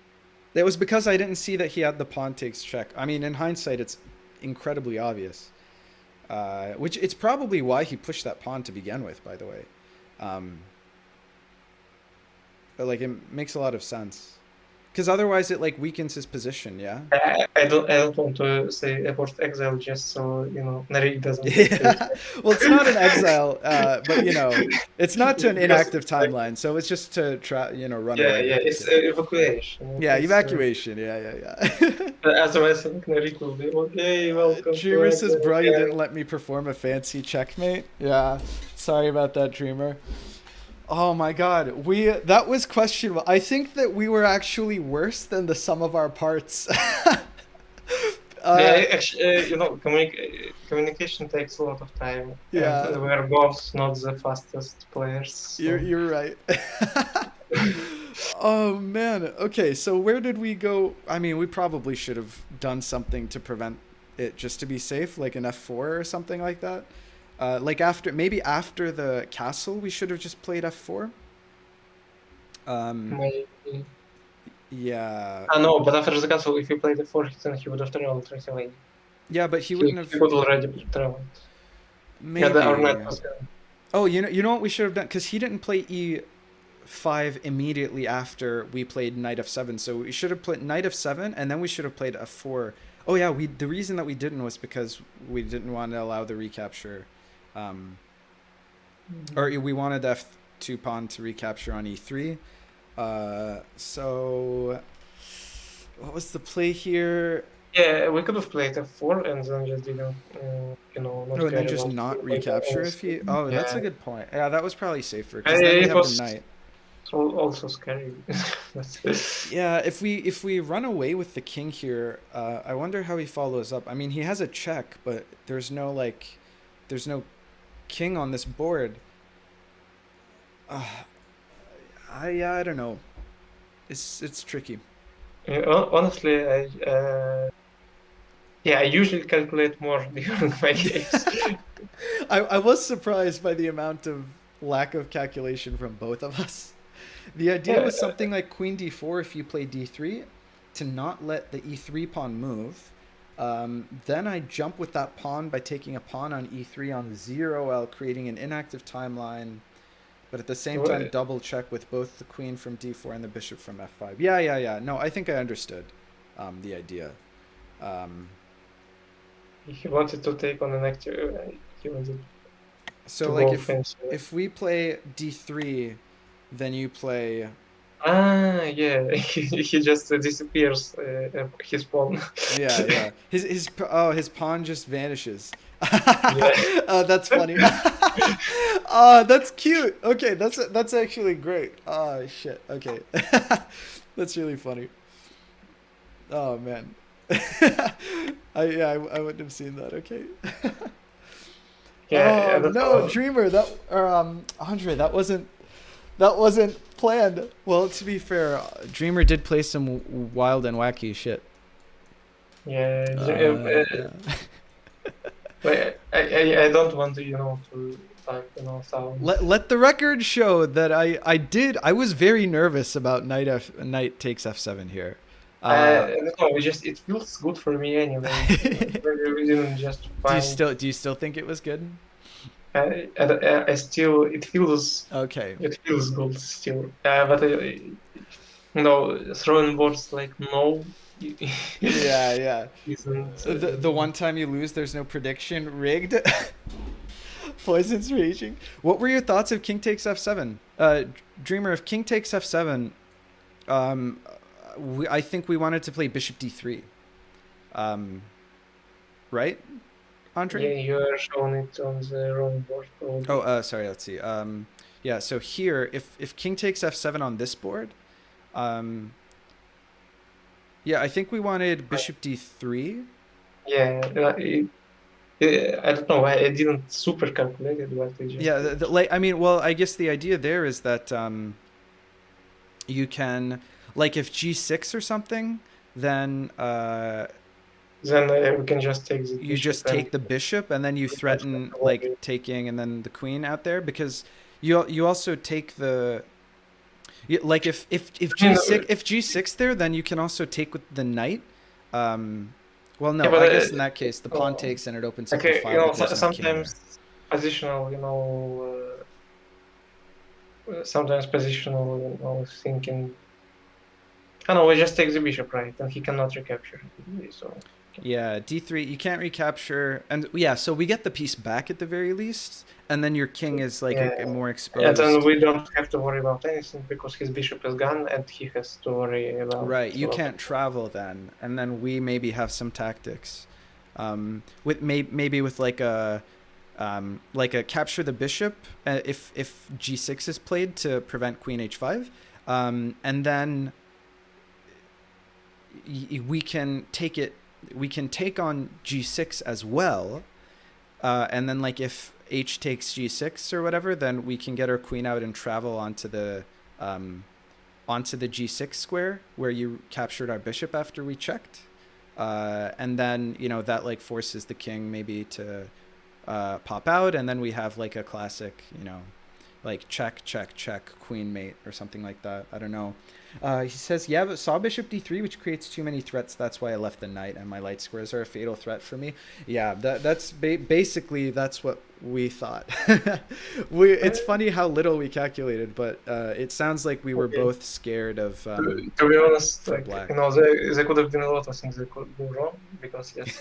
it was because I didn't see that he had the pawn takes check. I mean, in hindsight, it's incredibly obvious. Which it's probably why he pushed that pawn to begin with, by the way. Um, but like it makes a lot of sense. Because otherwise it like weakens his position, yeah? I don't want to say effort exile just so Nari doesn't get killed. Yeah. Well, it's not an exile, but it's not to an Because inactive like timeline, so it's just to try, run yeah, away yeah, with the it's king. evacuation. Yeah, It's evacuation. Yeah. otherwise I think Nari will be okay. Welcome to Dreamer says, exile. "Bro, you Yeah. didn't let me perform a fancy checkmate." Yeah, sorry about that, Dreamer. Oh my God, that was questionable. I think that we were actually worse than the sum of our parts. uh, Yeah, actually, communication takes a lot of time, and yeah, we're both not the fastest players. you're So you're right. Oh man. Okay, so where did we go? I mean, we probably should have done something to prevent it just to be safe, like an F4 or something like that. Like maybe after the castle, we should have just played F4. Um, maybe. yeah, No, but after the castle, if you played the 4 then he would have traveled right away. yeah, but he He, wouldn't he have. would already traveled. Yeah, our knight Maybe. was gone. Oh, you know what we should have done? Because he didn't play E5 immediately after we played Knight F7. So we should have played Knight F7, and then we should have played F4. Oh yeah, the reason that we didn't was because we didn't want to allow the recapture, or we wanted 2 pawn to recapture on e3. So what was the play here? Yeah, we could have played f4 and then just didn't, not Oh, and then care just about not like recapture if he. Oh, that's yeah. a good point. Yeah, that was probably safer because then we It have the was knight. also scary. Yeah, if we run away with the king here, I wonder how he follows up. I mean, he has a check, but there's no king on this board. I don't know. It's tricky. Honestly, I usually calculate more during my games. I was surprised by the amount of lack of calculation from both of us. The idea Yeah, was something like queen d4 if you play d3 to not let the e3 pawn move. Then I jump with that pawn by taking a pawn on e3 on 0 while creating an inactive timeline, but at the same time double check with both the queen from d4 and the bishop from f5. Yeah. No, I think I understood the idea. he wanted to take on an actor. He wanted So to like go fancy. if we play d3, then you play. Yeah, he just disappears. His pawn. Yeah. His pawn just vanishes. Yeah. Oh, that's funny. Oh, that's cute. Okay, that's actually great. Oh shit. Okay. That's really funny. Oh man. I wouldn't have seen that. Okay. Yeah, I Oh don't no, know. Dreamer, that or Andre, that wasn't planned. Well, to be fair, Dreamer did play some wild and wacky shit. Yeah, Yeah. but I don't want to, to type, sounds. Let the record show that I was very nervous about knight takes f7 here. I don't know, it feels good for me anyway. We didn't just find. Do you still think it was good? I still, Okay. it feels good still. But throwing words like no Yeah. isn't. The one time you lose, there's no prediction. Rigged. Poison's raging. What were your thoughts of king takes f7? Dreamer, if king takes f7, I think we wanted to play bishop d3. Right, Andre? Yeah, you are showing it on the wrong board. Probably. Oh, sorry. Let's see. Yeah. So here, if king takes f7 on this board, yeah, I think we wanted bishop d3. Yeah, I don't know. I didn't super calculate it, but I just. Yeah. I mean, well, I guess the idea there is that you can, like, if g6 or something, then we can just take the you just take the bishop and then you threaten like taking and then the queen out there, because you also take the like if g6 there, then you can also take with the knight. Well, no, Yeah, I guess in that case the pawn takes and it opens up the file. Sometimes positional, sometimes positional, thinking. I know, we just take the bishop, right, and he cannot recapture. So. Yeah, d3, you can't recapture, and yeah, so we get the piece back at the very least, and then your king is like a more exposed. And then we don't have to worry about anything because his bishop is gone, and he has to worry about. Right, you can't travel then, and then we maybe have some tactics, with maybe with like a capture the bishop if g6 is played to prevent queen h5, and then we can take it. We can take on g6 as well, and then like if h takes g6 or whatever, then we can get our queen out and travel onto the g6 square where you captured our bishop after we checked, and then that like forces the king maybe to pop out, and then we have like a classic like check queen mate or something like that. I don't know. He says, yeah, but saw bishop d3, which creates too many threats. That's why I left the knight, and my light squares are a fatal threat for me. Yeah, that's basically that's what we thought. It's funny how little we calculated, but it sounds like we were both scared of. To be honest, like, black. There could have been a lot of things that could go wrong because yes,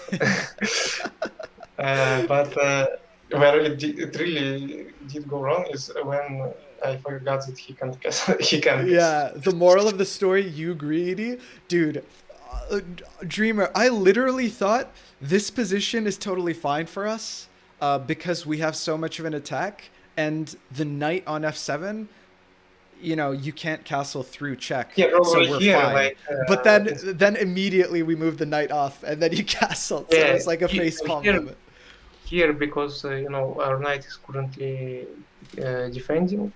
but where it really did go wrong is when I forgot that he can castle. He can castle. Yeah, the moral of the story, you greedy. Dude, uh, Dreamer, I literally thought this position is totally fine for us because we have so much of an attack and the knight on f7, you can't castle through check, Yeah, so probably we're here, fine. like But then immediately we moved the knight off and then you castled, so it yeah, was like a face palm here moment. because our knight is currently defending.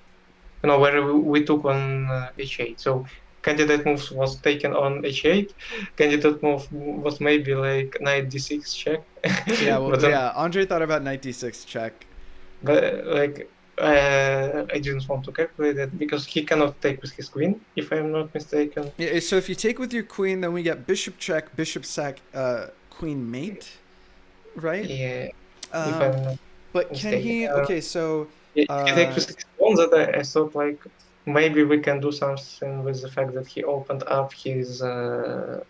Where we took on h8. So candidate moves was taken on h8. Candidate move was maybe like knight d6 check, Yeah, well, but then yeah, Andrey thought about knight d6 check. but like I didn't want to calculate that because he cannot take with his queen, if I'm not mistaken. Yeah, so if you take with your queen, then we get bishop check, bishop sack, queen mate, right? Yeah, if Um, I'm not but can mistaken. he? Okay, so If he takes uh, with his pawn, that I thought like maybe we can do something with the fact that he opened up his the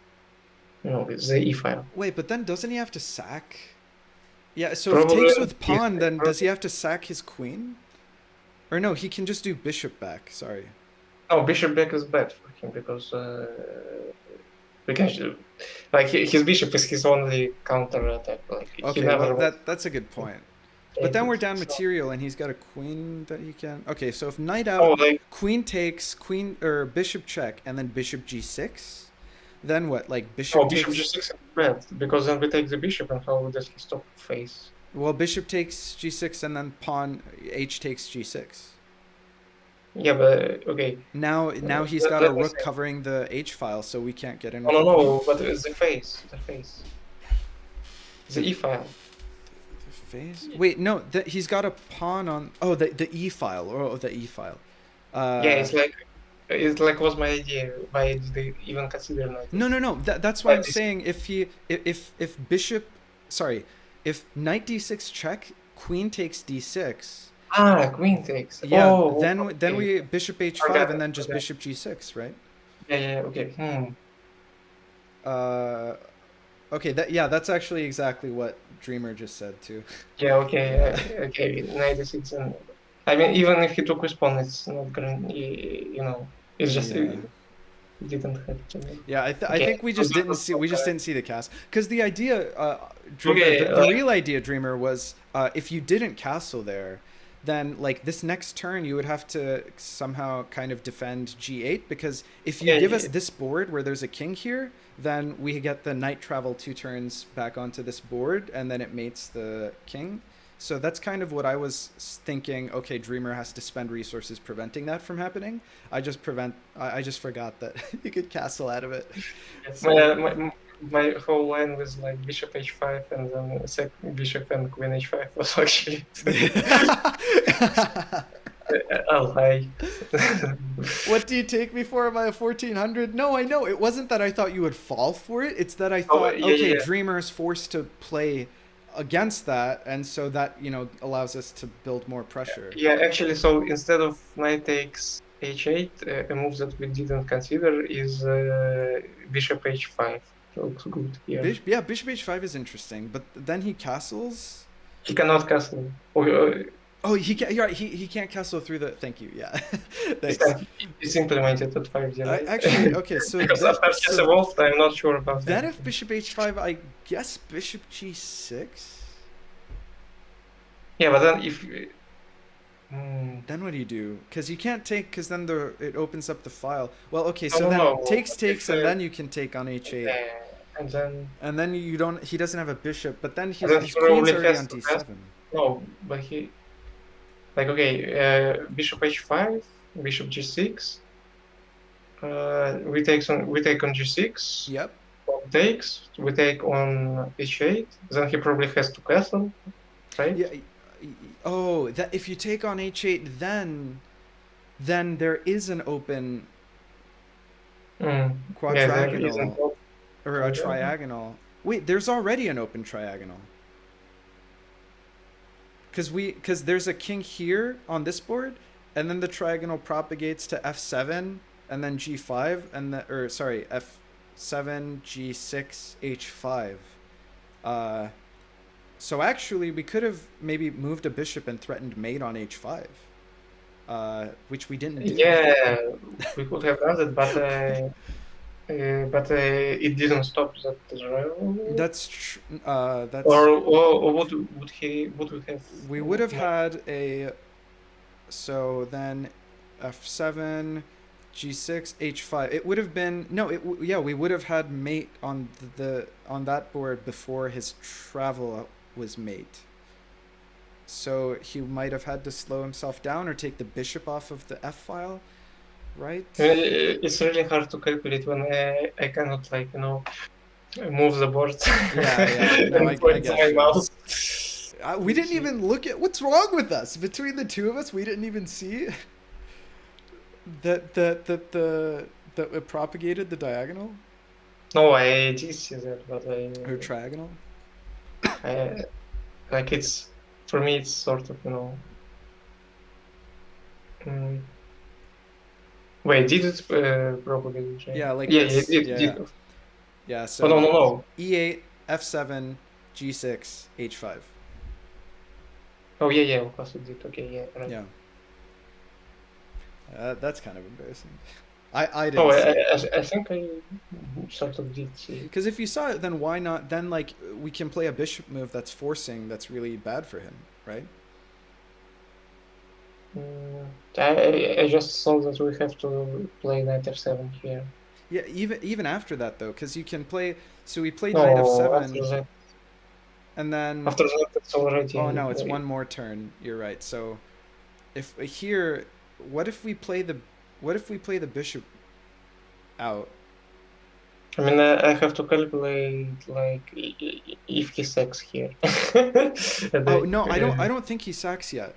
e file. wait, but then doesn't he have to sack? Yeah, so if Probably takes with if pawn, then does he have to sack his queen? Or no, he can just do bishop back. Sorry. no, bishop back is bad for him because we can like his bishop is his only counter attack. Like he Okay, well never wants that's a good to point. But take then we're it. down So, material, and he's got a queen that he can. Okay, so if knight oh, out, like queen takes, queen or bishop check, and then bishop g6. Then what? Like oh, bishop bishop takes. g6 is bad because then we take the bishop and how does he stop face? Well, bishop takes g6, and then pawn h takes g6. Yeah, but okay. Now he's got a Let me rook say. covering the h file, so we can't get in Oh with no the queen. no, but it's the e file. The phase. Wait, no, he's got a pawn on. Oh, the e file. Oh, the e file. Yeah, Uh, it's like was my idea. Why did they even consider knight no, takes no, no. That's why knight I'm d6? saying if bishop, sorry, if knight d6 check, queen takes d6. Ah, queen takes. Yeah, Oh, then okay. we bishop h5 Forgot and it. then just Forgot. bishop g6, right? Yeah, yeah, okay. Uh, okay, that's actually exactly what Dreamer just said too. Yeah, okay, Yeah. okay. 96 and I mean, even if he took respawn, it's not gonna, it's just Yeah. it didn't have to. Yeah, I Okay, think we so just that didn't was see not correct. the cast because the idea, Dreamer, Okay, the real idea, Dreamer, was if you didn't castle there, then like this next turn you would have to somehow kind of defend g8 because if you yeah, give us yeah, this board where there's a king here, then we get the knight travel 2 turns back onto this board and then it mates the king. So that's kind of what I was thinking. Okay, Dreamer has to spend resources preventing that from happening. I just forgot that you could castle out of it. yeah. So My whole line was like bishop h5 and then second bishop and queen h5 was actually a lie. what do you take me for? Am I a 1400? No, I know. It wasn't that I thought you would fall for it. It's that I Oh, thought, yeah, okay, yeah, Dreamer is forced to play against that, and so that, allows us to build more pressure. yeah. Actually, so instead of knight takes h8, a move that we didn't consider is bishop h5. Looks good here. Bishop h5 is interesting, but then he castles. He cannot castle. Oh, he can't. You're right. He can't castle through the. Thank you. Yeah, This thanks. time it's implemented at 5D, I right? actually okay. So Because after chess evolved, I'm not sure about then if anything. bishop h5, I guess bishop g6. Yeah, but then if Then what do you do? Because you can't take, because then it opens up the file. Well, okay, no, so no, then no. takes, If and then you can take on h8, and then and then you don't. He doesn't have a bishop, but then and then his he queen's probably already has on to pass. d7. No, but he like okay, bishop h5, bishop g6. We take on g6. Yep. Pawn takes. We take on h8. Then he probably has to castle, right? Yeah. Oh, that if you take on h8, then there is an open Yeah, there isn't. quadrigonal or a triagonal. Wait, there's already an open triagonal. Because there's a king here on this board, and then the triagonal propagates to f7 and then g5 and f7 g6 h5. So actually we could have maybe moved a bishop and threatened mate on h5. which we didn't do. Yeah, we could have done that, but it didn't stop that draw. Or would we have We would have made? had a, so then f7, g6, h5. It would have been no. Yeah, we would have had mate on on that board before his travel was mate. So he might have had to slow himself down or take the bishop off of the f file, right? It's really hard to calculate when I cannot move the board Yeah. No, and I point get my you. mouse. We didn't even look at what's wrong with us between the two of us. We didn't even see that it propagated the diagonal No, I did see that, but or triagonal. I like it's for me. It's sort of mm, wait, did it propagate? Right? Yeah, like Yeah, it this. did. Yeah, Did. yeah. Oh no, So no, no. e8, f7, g6, h5. Oh yeah, of course it did. Okay, yeah, right. Yeah, that's kind of embarrassing. I Oh, didn't see it. I think I sort of did see it. Because if you saw it, then why not? Then like we can play a bishop move that's forcing. That's really bad for him, right? I just saw that we have to play knight f7 here. Yeah, even after that though, because you can play. So we played knight No, after f7, that, and then after that it's oh no, already. it's one more turn. You're right. So if here, what if we play the bishop out? I mean, I have to calculate like if he sacks here. And Oh no, I don't think he sacks yet,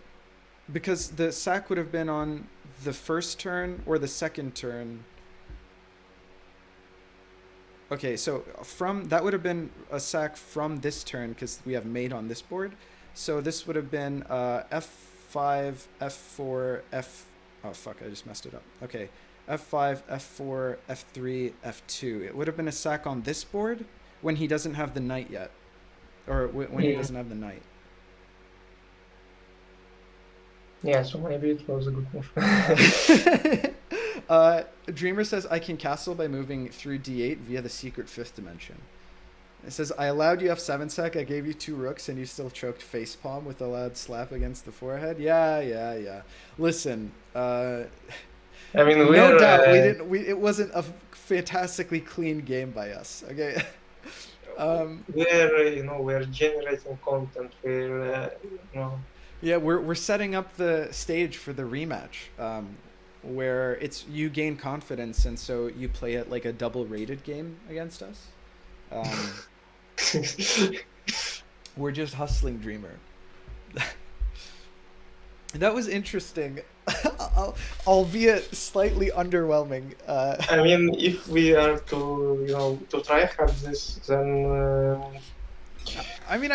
because the sack would have been on the first turn or the second turn. Okay, so from that would have been a sack from this turn because we have mate on this board. So this would have been f5, f4, f. Oh fuck! I just messed it up. Okay, f5, f4, f3, f2. It would have been a sack on this board when he doesn't have the knight yet, or when he yeah, doesn't have the knight. yeah, so maybe it was a good move. Dreamer says I can castle by moving through d8 via the secret fifth dimension. It says I allowed you f7 sec. I gave you two rooks, and you still choked facepalm with a loud slap against the forehead. Yeah. Listen, I mean, no doubt we didn't. It wasn't a fantastically clean game by us. Okay. we're generating content. Yeah, we're setting up the stage for the rematch, where it's you gain confidence, and so you play it like a double rated game against us. Um, we're just hustling Dreamer. That was interesting, albeit slightly underwhelming. I mean, if we are to try hard this, then I mean,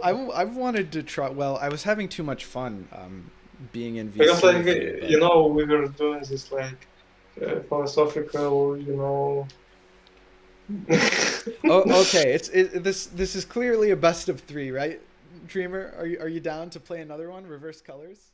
I've wanted to try. Well, I was having too much fun being in because VC with you, but we were doing this philosophical, oh, okay. This is clearly a best of three, right, Dreamer? Are you down to play another one? Reverse colors.